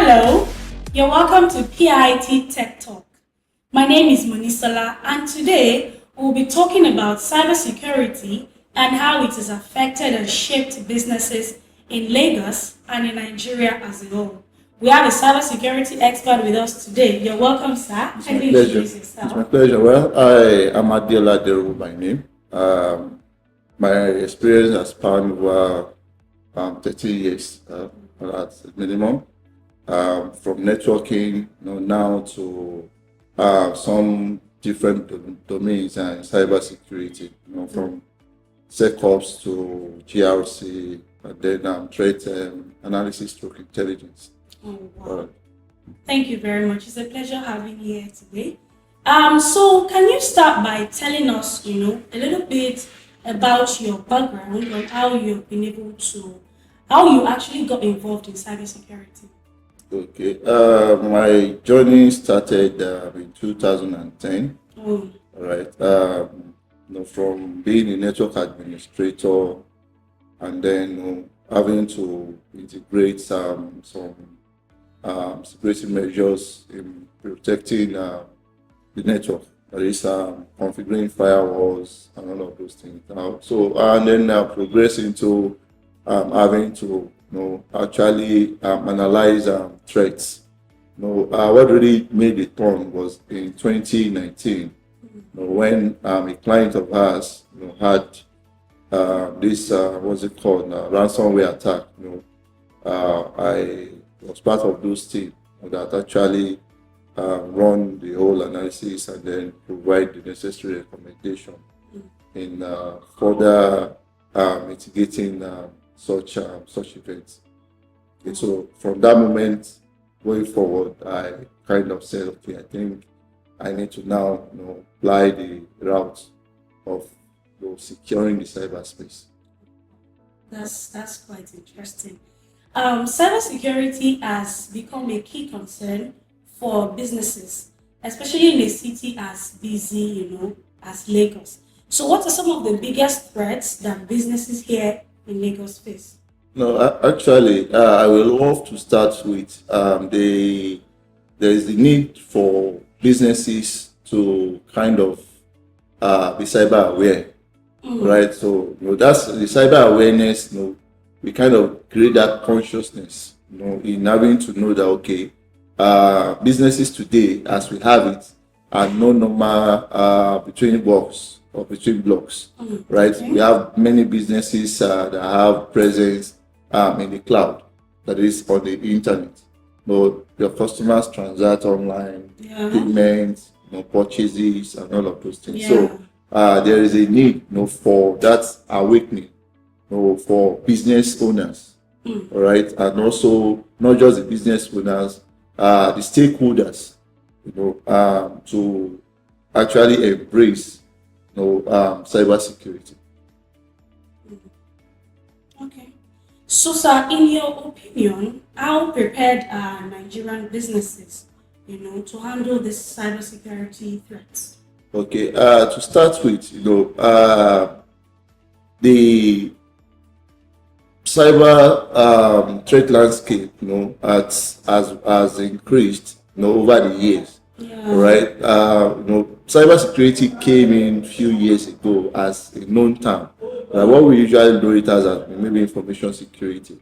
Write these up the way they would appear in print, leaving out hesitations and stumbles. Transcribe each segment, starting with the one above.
Hello, you're welcome to PIIT-Tech Talk. My name is Monisola, and today we'll be talking about cybersecurity and how it has affected and shaped businesses in Lagos and in Nigeria as a whole. We have a cybersecurity expert with us today. You're welcome, sir. Can you introduce yourself? It's my pleasure. Well, I am Adela Deru by name. My experience has spanned over 30 years, that's minimum. From networking, now to some different domains and cybersecurity, from SecOps to GRC, and then threat analysis through intelligence. Oh, wow. Thank you very much. It's a pleasure having you here today. So can you start by telling us, a little bit about your background and how you actually got involved in cybersecurity? Okay. My journey started in 2010. Oh. All right. From being a network administrator and then having to integrate some security measures in protecting the network. That is configuring firewalls and all of those things. And then progress into having to actually analyze threats. What really made the turn was in 2019 when a client of ours had this what's it called ransomware attack. I was part of those teams that actually run the whole analysis and then provide the necessary recommendation in further mitigating such events. Okay, so from that moment going forward, I kind of said, okay, I think I need to now apply the route of securing the cyberspace. That's quite interesting. Cybersecurity has become a key concern for businesses, especially in a city as busy, as Lagos. So what are some of the biggest threats that businesses here in Lagos face? Actually, I will love to start with there is the need for businesses to kind of be cyber aware, right? So that's the cyber awareness. We kind of create that consciousness, in having to know that okay, businesses today, as we have it, are no normal between blocks or between blocks, right? Okay. We have many businesses that have presence in the cloud, that is on the internet. Your customers transact online, payments, purchases, and all of those things. Yeah. So there is a need, for that awakening, for business owners, all right, and also not just the business owners, the stakeholders, to actually embrace, cybersecurity. Okay. So, sir, in your opinion, how prepared are Nigerian businesses, to handle this cybersecurity threats? Okay. To start with, the cyber threat landscape, has increased, over the years. Yeah. Right. Cybersecurity came in a few years ago as a known term. What we usually know it as maybe information security.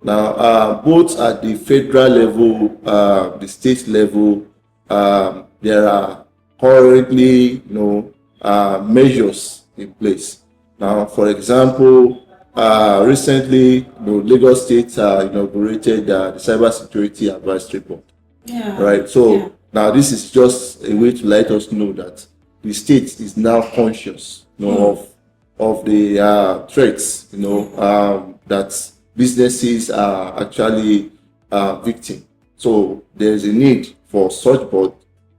Now, both at the federal level, the state level, there are currently, measures in place. Now, for example, recently, Lagos State inaugurated the Cybersecurity Advisory Board. Yeah. Right. So now this is just a way to let us know that the state is now conscious, of the threats, that businesses are actually victim. So there is a need for such board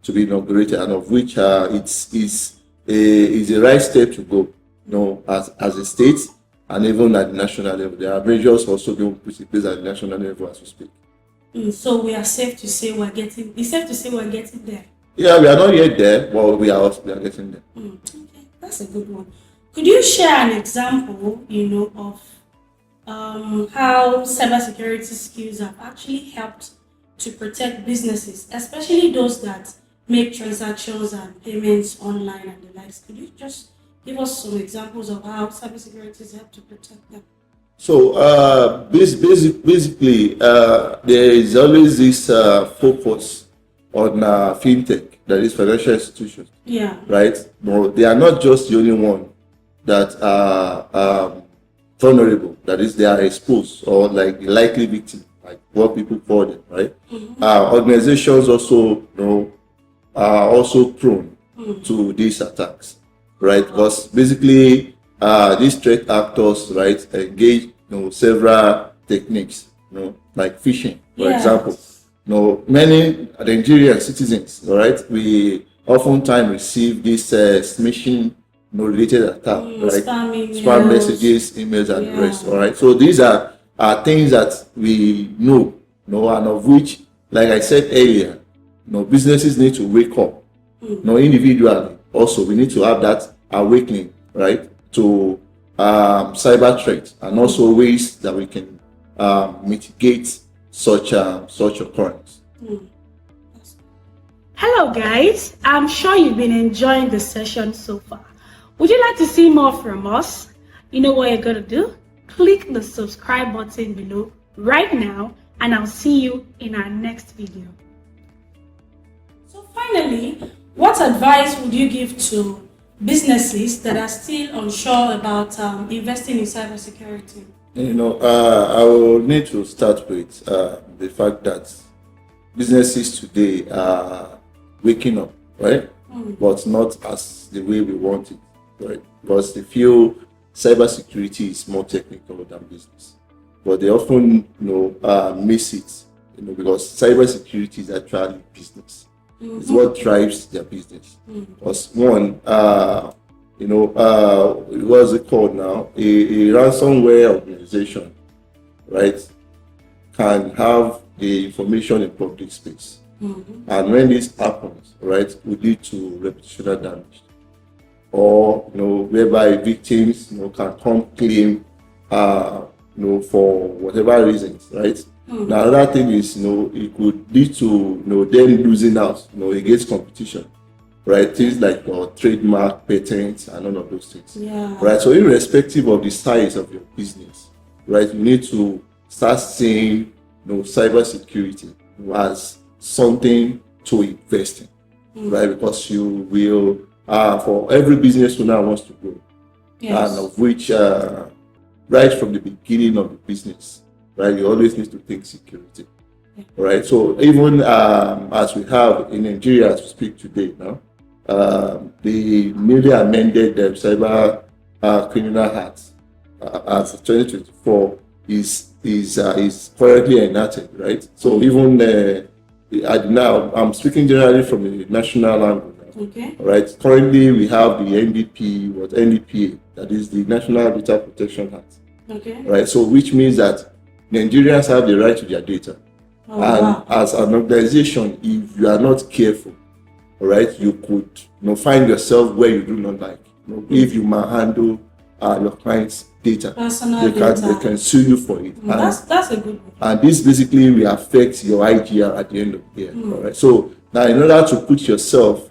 to be inaugurated, and of which is a right step to go, as a state and even at the national level. There are measures also being put in place at the national level as we speak. So we are safe to say we're getting there. Yeah, we are not yet there, but we are getting there. Okay, that's a good one. Could you share an example, of how cybersecurity skills have actually helped to protect businesses, especially those that make transactions and payments online and the likes? Could you just give us some examples of how cybersecurity has helped to protect them? So basically, there is always this focus on fintech, that is financial institutions. Yeah. Right? No, they are not just the only one that are vulnerable. That is, they are exposed or like likely victim, like what people call them. Right? Organizations also, are also prone to these attacks. Right? Because basically, these threat actors, right, engage, several techniques, like phishing, for example. Many Nigerian citizens, all right, we oftentimes receive this smishing, related attack, right? Spam messages, emails, and the rest. All right. So these are things that we know, and of which, like I said earlier, businesses need to wake up. Individually, also we need to have that awakening, right, to cyber threats and also ways that we can mitigate such occurrence. Hello guys, I'm sure you've been enjoying the session so far. Would you like to see more from us? You know what you're going to do? Click the subscribe button below right now, and I'll see you in our next video. So finally, what advice would you give to businesses that are still unsure about investing in cybersecurity? I will need to start with the fact that businesses today are waking up, right? But not as the way we want it, right? Because they feel cybersecurity is more technical than business, but they often, miss it, because cybersecurity is actually business. It's what drives their business. Because one, what's it called now? A ransomware organization, right, can have the information in public space. And when this happens, right, would lead to reputational damage. Or, whereby victims, can come claim, for whatever reasons, right? Now, another thing is, it could lead to, them losing out, against competition. Right, things like trademark, patents, and all of those things. Right, so irrespective of the size of your business, right, you need to start seeing, cybersecurity as something to invest in, right? Because you will, for every business owner wants to grow, and of which, right from the beginning of the business, right, you always need to think security. Right, so even as we have in Nigeria as we speak today now, the newly amended Cyber Criminal Act as of 2024 is currently enacted, right? So even now, I'm speaking generally from the national angle now. Okay. Right. Currently, we have the NDPA, that is the National Data Protection Act. Okay. Right. So which means that Nigerians have the right to their data. As an organization, if you are not careful, all right, you could find yourself where you do not like. If you manhandle your client's data, they can sue you for it. That's a good one. And this basically will affect your IGR at the end of the year. All right. So now, in order to put yourself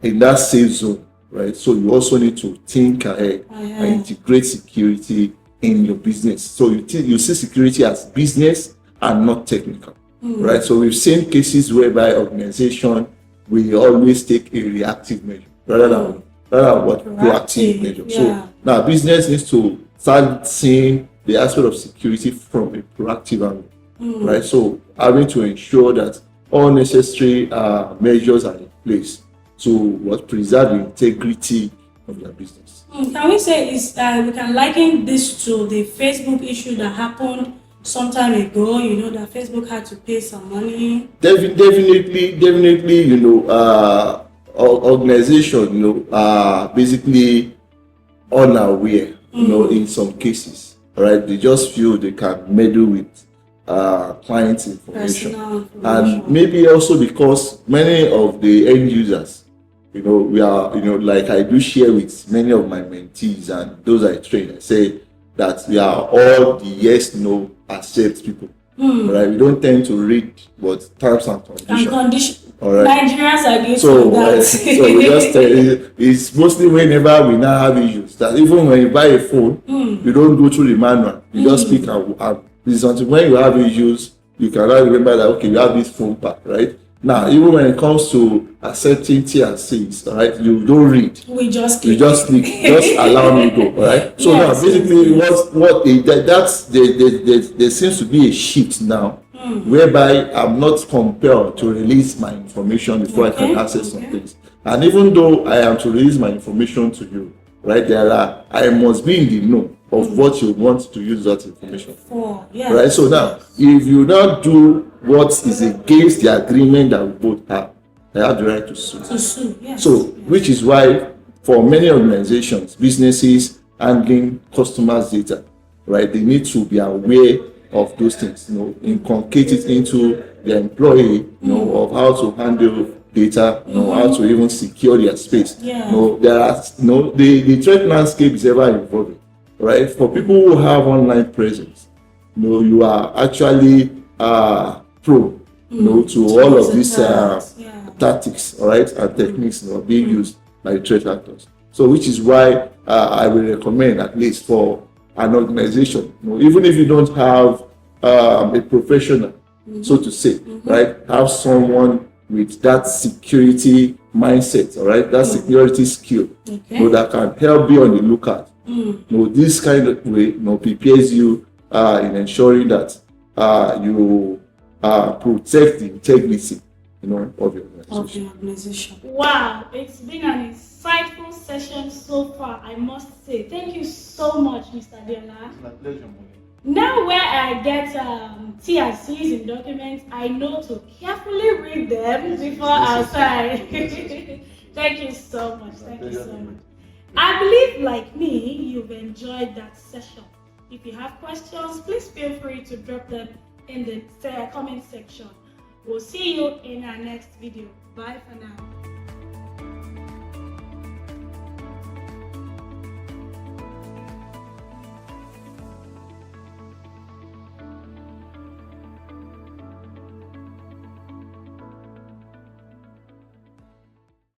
in that safe zone, right, so you also need to think ahead and integrate security in your business. So you see security as business and not technical, right? So we've seen cases whereby organization will always take a reactive measure rather than what proactive measure. Yeah. So now business needs to start seeing the aspect of security from a proactive angle, right? So having to ensure that all necessary measures are in place to preserve the integrity of their business. Can we say we can liken this to the Facebook issue that happened some time ago? That Facebook had to pay some money. Definitely, organization, are basically unaware, in some cases, right? They just feel they can meddle with clients' information. And maybe also because many of the end users, we are, like I do share with many of my mentees and those I train, I say that we are all the yes, no, accept people, right? We don't tend to read what terms and conditions. All right. Nigerians are good So, for that. so we just tell you, it's mostly whenever we now have issues that even when you buy a phone, you don't go through the manual. You just speak and it's until when you have issues, you cannot remember that, okay, you have this phone pack, right? Now, even when it comes to accepting T&Cs, all right, you don't read. We just click. You just click, just allow me go, all right? So now, basically, there seems to be a shift now, whereby I'm not compelled to release my information before I can access some things. And even though I am to release my information to you, right, I must be in the know of what you want to use that information for. Right? So now, if you not do what is against the agreement that we both have, I have the right to sue. So, which is why for many organizations, businesses handling customers' data, right, they need to be aware of those things, inculcate it into the employee, of how to handle data, how to even secure their space. There are, the threat landscape is ever evolving, right? For people who have online presence, you are actually pro, to all of these tactics, all right, and techniques being used by threat actors. So, which is why I will recommend, at least for an organization, even if you don't have a professional, so to say, right, have someone with that security mindset, all right, that security skill, that can help you on the lookout. This kind of way, prepares you in ensuring that you protect the integrity, of your organization. Wow, it's been an insightful session so far, I must say. Thank you so much, Mr. Diola. It's my pleasure. Now where I get T&Cs in documents, I know to carefully read them before I sign. Thank you so much. Thank you so much. I believe, like me, you've enjoyed that session. If you have questions, please feel free to drop them in the comment section. We'll see you in our next video. Bye for now.